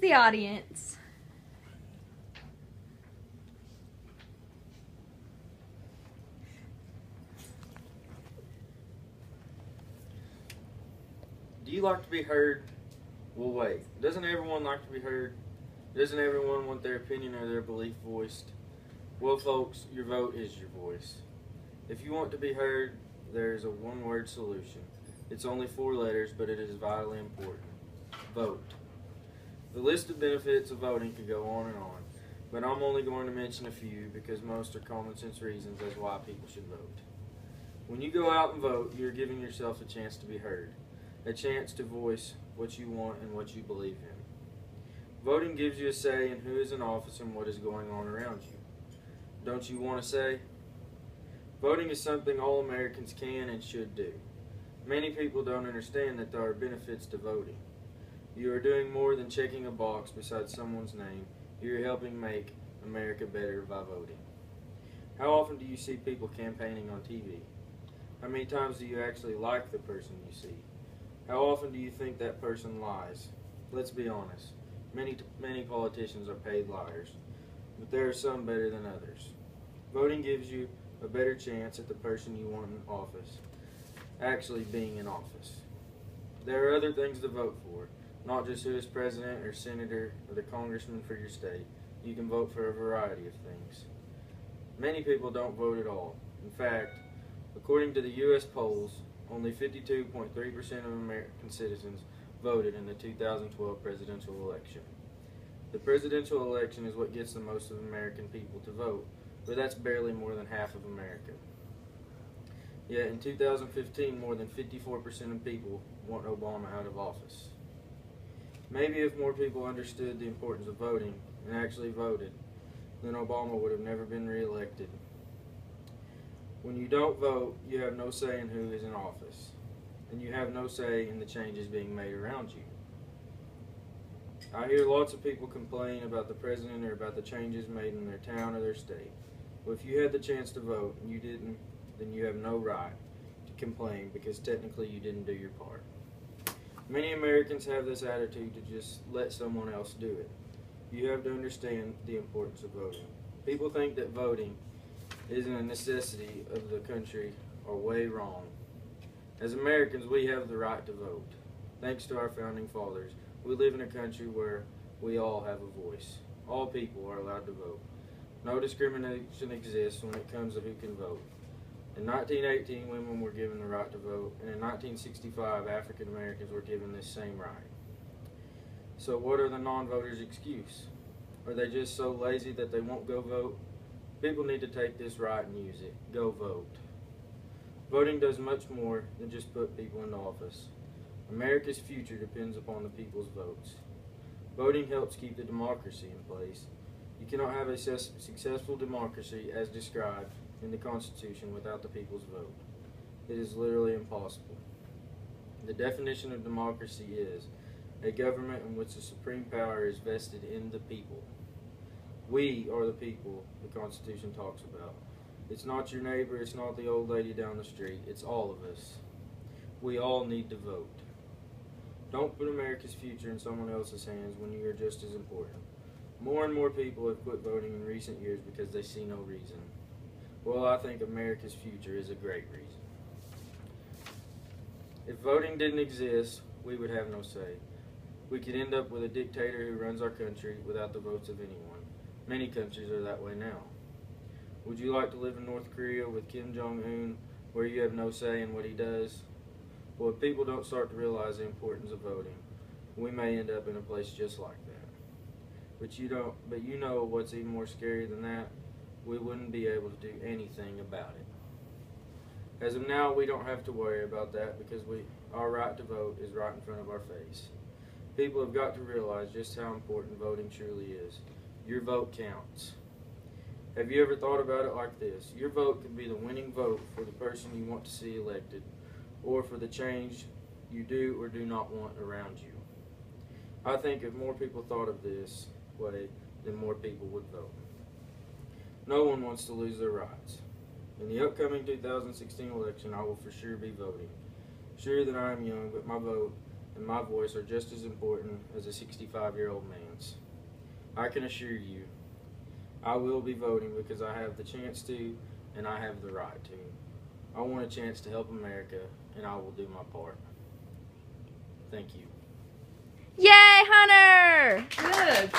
the audience. Do you like to be heard? Well, wait. Doesn't everyone like to be heard? Doesn't everyone want their opinion or their belief voiced? Well, folks, your vote is your voice. If you want to be heard, there is a one-word solution. It's only 4 letters, but it is vitally important. Vote. The list of benefits of voting could go on and on, but I'm only going to mention a few because most are common sense reasons as why people should vote. When you go out and vote, you're giving yourself a chance to be heard, a chance to voice what you want and what you believe in. Voting gives you a say in who is in office and what is going on around you. Don't you want a say? Voting is something all Americans can and should do. Many people don't understand that there are benefits to voting. You are doing more than checking a box beside someone's name. You are helping make America better by voting. How often do you see people campaigning on TV? How many times do you actually like the person you see? How often do you think that person lies? Let's be honest. Many politicians are paid liars, but there are some better than others. Voting gives you a better chance at the person you want in office actually being in office. There are other things to vote for, not just who is president or senator or the congressman for your state. You can vote for a variety of things. Many people don't vote at all. In fact, according to the U.S. polls, only 52.3% of American citizens voted in the 2012 presidential election. The presidential election is what gets the most of American people to vote, but that's barely more than half of America. Yet in 2015, more than 54% of people want Obama out of office. Maybe if more people understood the importance of voting and actually voted, then Obama would have never been reelected. When you don't vote, you have no say in who is in office, and you have no say in the changes being made around you. I hear lots of people complain about the president or about the changes made in their town or their state. Well, if you had the chance to vote and you didn't, then you have no right to complain because technically you didn't do your part. Many Americans have this attitude to just let someone else do it. You have to understand the importance of voting. People think that voting isn't a necessity of the country are way wrong. As Americans, we have the right to vote. Thanks to our founding fathers, we live in a country where we all have a voice. All people are allowed to vote. No discrimination exists when it comes to who can vote. In 1918, women were given the right to vote, and in 1965, African Americans were given this same right. So what are the non-voters' excuse? Are they just so lazy that they won't go vote? People need to take this right and use it. Go vote. Voting does much more than just put people in office. America's future depends upon the people's votes. Voting helps keep the democracy in place. You cannot have a successful democracy as described in the Constitution without the people's vote. It is literally impossible. The definition of democracy is a government in which the supreme power is vested in the people. We are the people the Constitution talks about. It's not your neighbor, it's not the old lady down the street, it's all of us. We all need to vote. Don't put America's future in someone else's hands when you are just as important. More and more people have quit voting in recent years because they see no reason. Well, I think America's future is a great reason. If voting didn't exist, we would have no say. We could end up with a dictator who runs our country without the votes of anyone. Many countries are that way now. Would you like to live in North Korea with Kim Jong-un, where you have no say in what he does? Well, if people don't start to realize the importance of voting, we may end up in a place just like that. But you know what's even more scary than that? We wouldn't be able to do anything about it. As of now, we don't have to worry about that because our right to vote is right in front of our face. People have got to realize just how important voting truly is. Your vote counts. Have you ever thought about it like this? Your vote could be the winning vote for the person you want to see elected, or for the change you do or do not want around you. I think if more people thought of this way, then more people would vote. No one wants to lose their rights. In the upcoming 2016 election, I will for sure be voting. Sure that I am young, but my vote and my voice are just as important as a 65-year-old man's. I can assure you, I will be voting because I have the chance to, and I have the right to. I want a chance to help America, and I will do my part. Thank you. Yay, Hunter! Good.